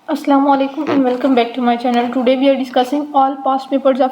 Assalamu alaikum and welcome back to my channel. Today we are discussing all past papers of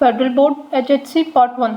Federal Board HHC Part 1.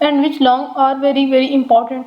and which long are very very important.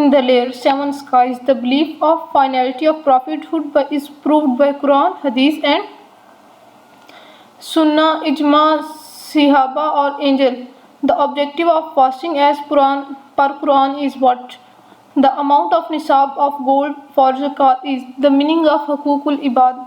in the layer 7 skies. The belief of finality of prophethood is proved by Quran, Hadith and Sunnah, Ijma, Sahaba or Angel. The objective of fasting as per Quran is what? The amount of nisab of gold for zakat is. The meaning of hukukul ibad.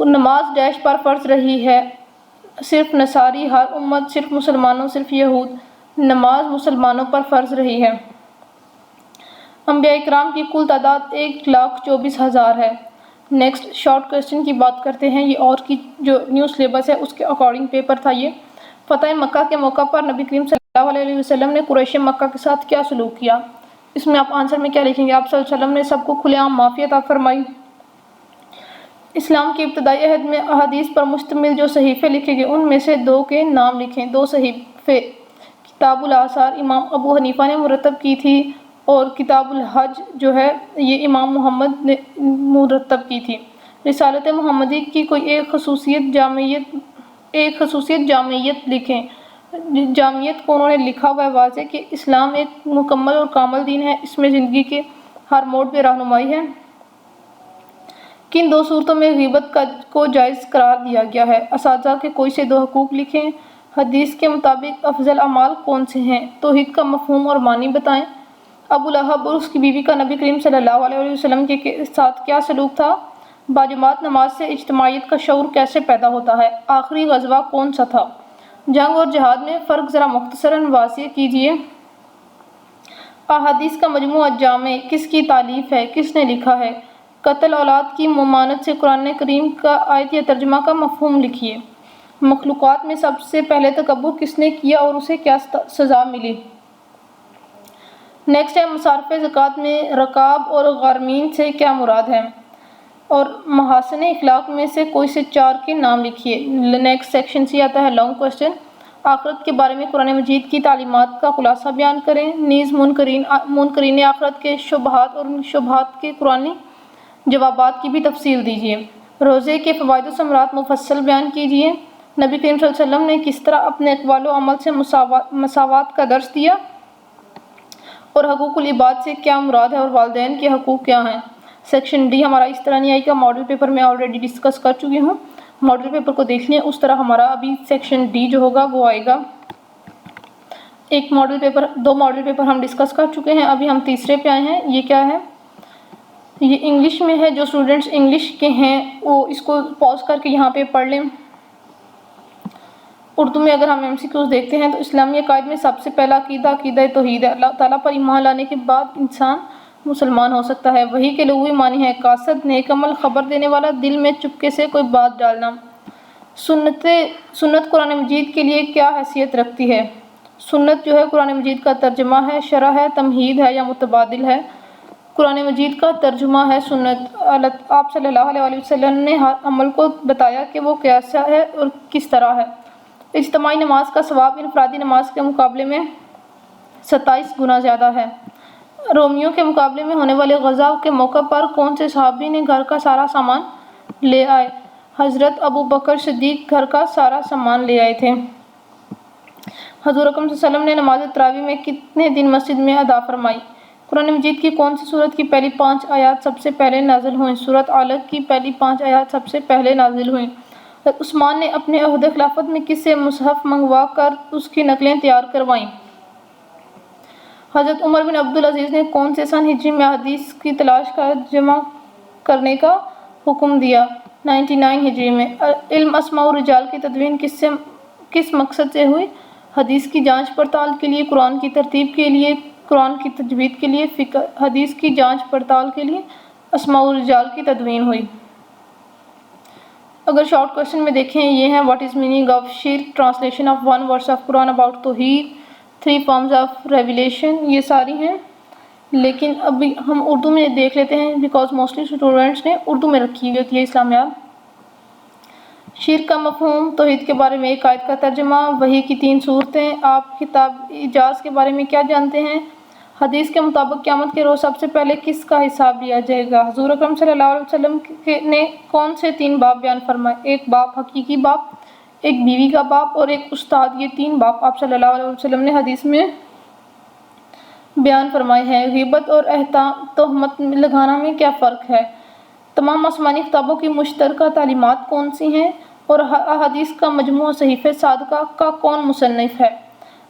نماز dash پر فرض رہی ہے، صرف نصاری، ہر امت، صرف مسلمانوں، صرف یہود، نماز مسلمانوں پر فرض رہی ہے۔ انبیاء کرام کی کل تعداد 1,24,000 ہے۔ نیکسٹ شارٹ کوسچن کی بات کرتے ہیں۔ یہ اور کی جو نیو سلیبس ہے اس کے اکارڈنگ پیپر تھا یہ۔ فتح مکہ کے موقع پر نبی کریم صلی اللہ علیہ وسلم نے قریش مکہ کے ساتھ کیا سلوک کیا؟ اس میں آپ آنسر میں کیا لکھیں گے؟ آپ صلی اللہ علیہ وسلم نے سب کو کھلے عام معافی عطا فرمائی۔ اسلام کے ابتدائی عہد میں احادیث پر مشتمل جو صحیفے لکھے گئے ان میں سے 2 کے نام لکھیں۔ 2 صحیفے، کتاب الآثار امام ابو حنیفہ نے مرتب کی تھی، اور کتاب الحج جو ہے یہ امام محمد نے مرتب کی تھی۔ رسالت محمدی کی کوئی ایک خصوصیت جامعیت لکھیں۔ جامعیت کو انہوں نے لکھا ہوا ہے واضح کہ اسلام ایک مکمل اور کامل دین ہے، اس میں زندگی کے ہر موڑ پہ رہنمائی ہے۔ کن 2 صورتوں میں غیبت کو جائز قرار دیا گیا ہے؟ اساتذہ کے کوئی سے 2 حقوق لکھیں۔ حدیث کے مطابق افضل اعمال کون سے ہیں؟ توحید کا مفہوم اور معنی بتائیں۔ ابو لہب اور اس کی بیوی کا نبی کریم صلی اللہ علیہ وسلم کے ساتھ کیا سلوک تھا؟ باجماعت نماز سے اجتماعیت کا شعور کیسے پیدا ہوتا ہے؟ آخری غزوہ کون سا تھا؟ جنگ اور جہاد میں فرق ذرا مختصراً واضح کیجیے۔ احادیث کا مجموعہ جامع کس کی تالیف ہے؟ کس نے لکھا ہے؟ قتل اولاد کی ممانعت سے قرآن کریم کا آیت یا ترجمہ کا مفہوم لکھیے۔ مخلوقات میں سب سے پہلے تکبر کس نے کیا اور اسے کیا سزا ملی؟ نیکسٹ ہے مصارف زکوٰۃ میں رکاب اور غارمین سے کیا مراد ہے؟ اور محاسن اخلاق میں سے کوئی سے 4 کے نام لکھیے۔ نیکسٹ سیکشن سی آتا ہے لانگ کوسچن۔ آخرت کے بارے میں قرآن مجید کی تعلیمات کا خلاصہ بیان کریں۔ نیز منکرین آخرت کے شبہات اور ان شبہات کے قرآنی جوابات کی بھی تفصیل دیجیے۔ روزے کے فوائد و ثمرات مفصل بیان کیجیے۔ نبی کریم صلی اللہ علیہ وسلم نے کس طرح اپنے اقوال و عمل سے مساوات کا درس دیا؟ اور حقوق العباد سے کیا مراد ہے اور والدین کے حقوق کیا ہیں؟ سیکشن ڈی ہمارا اس طرح نہیں آئے گا، ماڈل پیپر میں آلریڈی ڈسکس کر چکی ہوں، ماڈل پیپر کو دیکھ لیں، اس طرح ہمارا ابھی سیکشن ڈی جو ہوگا وہ آئے گا۔ 2 ماڈل پیپر ہم ڈسکس کر چکے ہیں، ابھی ہم تیسرے پہ آئے ہیں۔ یہ کیا ہے؟ یہ انگلش میں ہے۔ جو اسٹوڈنٹس انگلش کے ہیں وہ اس کو پاز کر کے یہاں پہ پڑھ لیں۔ اردو میں اگر ہم MCQs دیکھتے ہیں تو اسلامی عقائد میں سب سے پہلا عقیدہ توحید ہے۔ اللہ تعالیٰ پر ایمان لانے کے بعد انسان مسلمان ہو سکتا ہے۔ وحی کے لغوی معنی ہے قاصد، نیک عمل، خبر دینے والا، دل میں چپکے سے کوئی بات ڈالنا۔ سنت قرآن مجید کے لیے کیا حیثیت رکھتی ہے؟ سنت جو ہے قرآن مجید کا ترجمہ ہے، شرح ہے، تمہید ہے یا متبادل ہے؟ قرآن مجید کا ترجمہ ہے سنت۔ آپ صلی اللہ علیہ وسلم نے ہر عمل کو بتایا کہ وہ کیسا ہے اور کس طرح ہے۔ اجتماعی نماز کا ثواب انفرادی نماز کے مقابلے میں 27 گنا زیادہ ہے۔ رومیوں کے مقابلے میں ہونے والے غزا کے موقع پر کون سے صحابی نے گھر کا سارا سامان لے آئے؟ حضرت ابو بکر صدیق گھر کا سارا سامان لے آئے تھے۔ حضور اکرم صلی اللہ علیہ وسلم نے نماز تراویح میں کتنے دن مسجد میں ادا فرمائی؟ قرآن مجید کی کون سی سورت کی پہلی 5 آیات سب سے پہلے نازل ہوئیں؟ سورۃ علق کی پہلی 5 آیات سب سے پہلے نازل ہوئیں۔ عثمان نے اپنے عہد خلافت میں کس سے مصحف منگوا کر اس کی نقلیں تیار کروائیں؟ حضرت عمر بن عبدالعزیز نے کون سے سن ہجری میں حدیث کی تلاش کا جمع کرنے کا حکم دیا؟ 99 ہجری میں۔ علم اسماء و رجال کی تدوین کس مقصد سے ہوئی؟ حدیث کی جانچ پڑتال کے لیے، قرآن کی ترتیب کے لیے، قرآن کی تجوید کے لیے، فقہ حدیث کی جانچ پڑتال کے لیے اسماء و رجال کی تدوین ہوئی۔ اگر شارٹ کوسچن میں دیکھیں یہ ہیں واٹ از میننگ آف شرک، translation of 1 verse of Quran about توحید، 3 فارمز آف ریویلیشن، یہ ساری ہیں، لیکن ابھی ہم اردو میں دیکھ لیتے ہیں بیکاز موسٹلی اسٹوڈنٹس نے اردو میں رکھی ہوئی ہوتی ہے اسلامیات۔ شرک کا مفہوم، توحید کے بارے میں ایک آیت کا ترجمہ، وحی کی 3 صورتیں، آپ کتاب اعجاز کے بارے میں کیا جانتے ہیں؟ حدیث کے مطابق قیامت کے روز سب سے پہلے کس کا حساب لیا جائے گا؟ حضور اکرم صلی اللہ علیہ وسلم نے کون سے 3 باپ بیان فرمائے؟ ایک باپ حقیقی باپ، ایک بیوی کا باپ اور ایک استاد، یہ 3 باپ آپ صلی اللہ علیہ وسلم نے حدیث میں بیان فرمائے ہیں۔ غیبت اور تہمت لگانا میں کیا فرق ہے؟ تمام آسمانی کتابوں کی مشترکہ تعلیمات کون سی ہیں؟ اور احادیث کا مجموعہ صحیفہ صادقہ کا کون مصنف ہے؟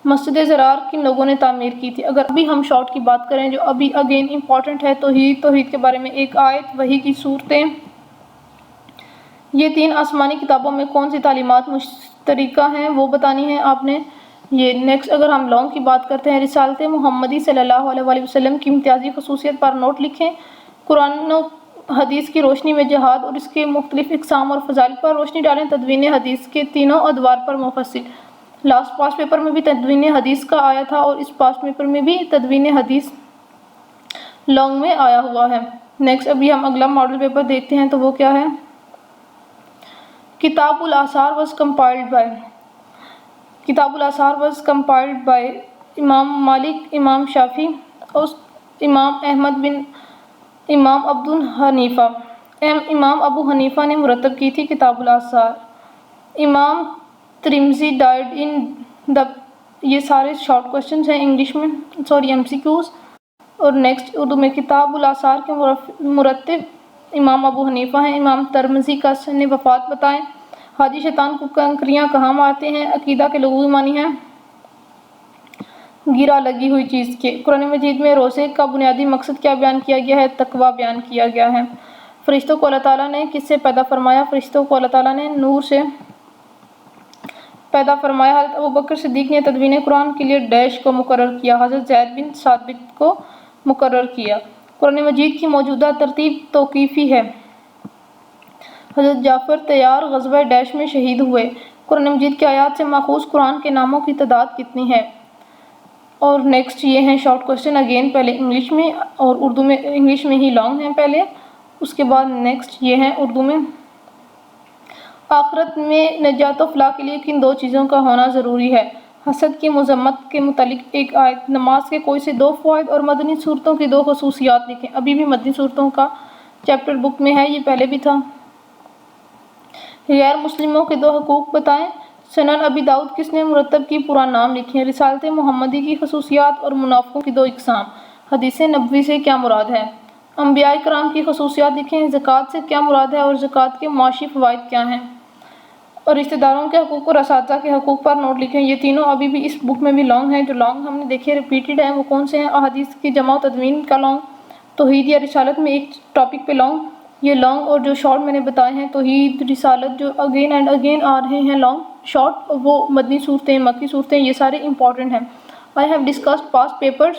مسجد زرار کن لوگوں نے تعمیر کی تھی؟ اگر ابھی ہم شارٹ کی بات کریں جو ابھی امپورٹنٹ ہے، توحید کے بارے میں ایک آیت، وحی کی صورتیں، یہ 3 آسمانی کتابوں میں کون سی تعلیمات مشترکہ ہیں وہ بتانی ہے آپ نے۔ یہ نیکسٹ اگر ہم لانگ کی بات کرتے ہیں، رسالت محمدی صلی اللہ علیہ وآلہ وسلم کی امتیازی خصوصیت پر نوٹ لکھیں۔ قرآن و حدیث کی روشنی میں جہاد اور اس کے مختلف اقسام اور فضائل پر روشنی ڈالیں۔ تدوین حدیث کے تینوں ادوار پر مفصل۔ لاسٹ پاسٹ پیپر میں بھی تدوین حدیث کا آیا تھا اور اس پاسٹ پیپر میں بھی تدوین حدیث لانگ میں آیا ہوا ہے۔ نیکسٹ ابھی ہم اگلا ماڈل پیپر دیکھتے ہیں تو وہ کیا ہے۔ کتاب الآثار was compiled by امام مالک، امام شافعی اور امام احمد بن امام ابو حنیفہ نے مرتب کی تھی کتاب الآثار۔ امام ترمذی ڈائڈ ان دا، یہ سارے شارٹ کوشچنز ہیں انگلش میں، MCQs۔ اور نیکسٹ اردو میں کتاب الآثار کے مرتب امام ابو حنیفہ ہیں۔ امام ترمذی کا سن وفات بتائیں۔ حاجی شیطان کو کنکریاں کہاں مارتے ہیں؟ عقیدہ کے لغوی معنی ہیں گرا لگی ہوئی چیز کے۔ قرآن مجید میں روزے کا بنیادی مقصد کیا بیان کیا گیا ہے؟ تقویٰ بیان کیا گیا ہے۔ فرشتوں کو اللہ تعالیٰ نے کس سے پیدا فرمایا؟ فرشتوں کو اللہ تعالیٰ نے نور سے پیدا فرمایا۔ حضرت ابوبکر صدیق نے تدوین قرآن کے لیے ڈیش کو مقرر کیا۔ حضرت زید بن ثابت کو مقرر کیا۔ قرآن مجید کی موجودہ ترتیب توقیفی ہے۔ حضرت جعفر طیار غزوہ ڈیش میں شہید ہوئے۔ قرآن مجید کی آیات سے ماخوذ قرآن کے ناموں کی تعداد کتنی ہے؟ اور نیکسٹ یہ ہیں شارٹ کوشچن اگین، پہلے انگلش میں اور اردو میں، انگلش میں ہی لانگ ہیں پہلے، اس کے بعد نیکسٹ یہ ہیں اردو میں۔ آخرت میں نجات و فلاح کے لیے کن 2 چیزوں کا ہونا ضروری ہے؟ حسد کی مذمت کے متعلق ایک آیت، نماز کے کوئی سے 2 فوائد اور مدنی صورتوں کی 2 خصوصیات لکھیں۔ ابھی بھی مدنی صورتوں کا چیپٹر بک میں ہے، یہ پہلے بھی تھا۔ غیر مسلموں کے 2 حقوق بتائیں۔ سنن ابی داؤد کس نے مرتب کی؟ پورا نام لکھیں۔ رسالت محمدی کی خصوصیات اور منافقوں کی 2 اقسام۔ حدیث نبوی سے کیا مراد ہے؟ انبیاء کرام کی خصوصیات لکھیں۔ زکوٰۃ سے کیا مراد ہے اور زکوٰۃ کے معاشی فوائد کیا ہیں؟ اور رشتہ داروں کے حقوق اور اساتذہ کے حقوق پر نوٹ لکھیں۔ یہ تینوں ابھی بھی اس بک میں بھی لانگ ہیں۔ جو لانگ ہم نے دیکھے ریپیٹڈ ہیں وہ کون سے ہیں؟ احادیث کی جمع و تدوین کا لانگ، توحید یا رسالت میں ایک ٹاپک پہ لانگ، یہ لانگ، اور جو شارٹ میں نے بتائے ہیں توحید، رسالت، جو اگین اینڈ اگین آ رہے ہیں لانگ شارٹ، وہ مدنی صورتیں، مکی صورتیں، یہ سارے امپورٹنٹ ہیں۔ I have discussed past papers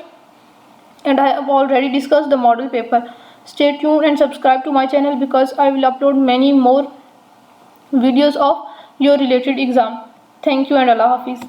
and I have already discussed the model paper. Stay tuned and subscribe to my channel because I will upload many more videos of your related exam. Thank you and Allah Hafiz.